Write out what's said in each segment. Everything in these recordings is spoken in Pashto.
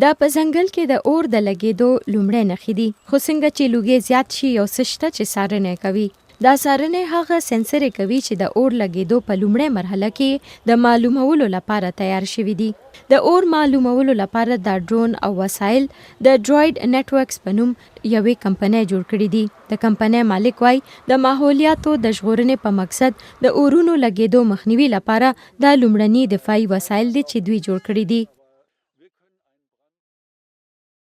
دا په ځنګل کې د اور د لګېدو لومړی نښې دي، خو څنګه چې لوګي زیات شي یو څه شته چې څارنه کوي. دا څارنه هغه سنسر کوي چې د اور لګېدو په لومړی مرحله کې د معلومولو لپاره تیار شوي دي. د اور معلومولو لپاره دا ډرون او وسایل د ډروید نتورکس په نوم یوې کمپنۍ جوړ کړي دي. د کمپنۍ مالک وایي د ماحولیاتو د ژغورنې په مقصد د اورونو لګېدو مخنیوي لپاره دا لومړني دفاعي وسایل دي چې دوی جوړ کړي دي.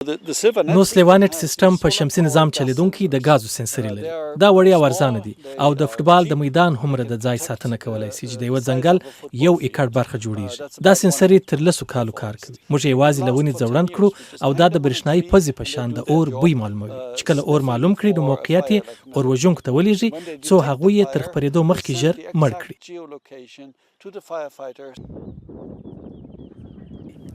نو سلیوانټ سیستم په شمسي نظام چلیدونکي د غازو سنسري لري. دا وړیا ورزانه دي او د فوټبال د میدان هومره د ځای ساتنه کولای شي چې د یو ځنګل یو ایکړ برخه جوړیږي. دا سنسري تر 10 کالو کار کوي. موږ یوازې لونی ځوړند کړو او دا د برېښنایي پزې په شان د اور بوی معلوموي. چې کله اور معلوم کړي نو موقعیت یې اور وژونکو ته ولېږي څو هغوی یې تر خپرېدو مخکې ژر مړ کړي.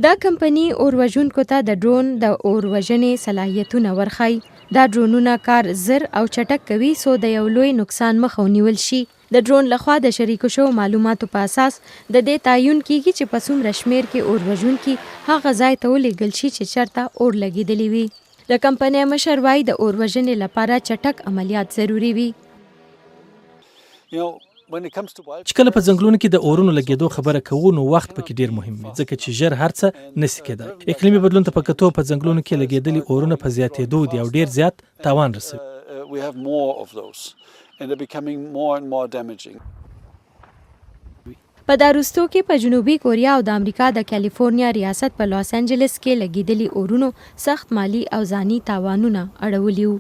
دا کمپنی اور وژونکو ته د ډرون د اور وژنې صلاحیتونه ورښيي. دا ډرونونه کار زر او چټک کوي څو د یو لوی نقصان مخه ونیول شي. د ډرون لخوا د شریکو شوو معلوماتو په اساس د دې تعین کیږي چې په څومره شمیر کې اور وژونکي هغه ځای ته ولېږل شي چې چېرته اور لګېدلی وي. د کمپنۍ مشر وایي د اور وژنې لپاره چټک عملیات ضروري وي. چې کله په ځنګلونو کې د اورونو لګېدو خبره کوو نو وخت پکې ډیر مهم وي ځکه چې ژر هر څه نشي کېدای. اقلیمي بدلون ته په کتو په ځنګلونو کې لګېدلي اورونه په زیاتېدو دي او ډیر زیات تاوان رسوي. په دا وروستو کې په جنوبي کوریا او د امریکا د کالیفورنیا ریاست په لاس انجلس کې لګېدلي اورونو سخت مالی او ځاني تاوانونه اړولي وو.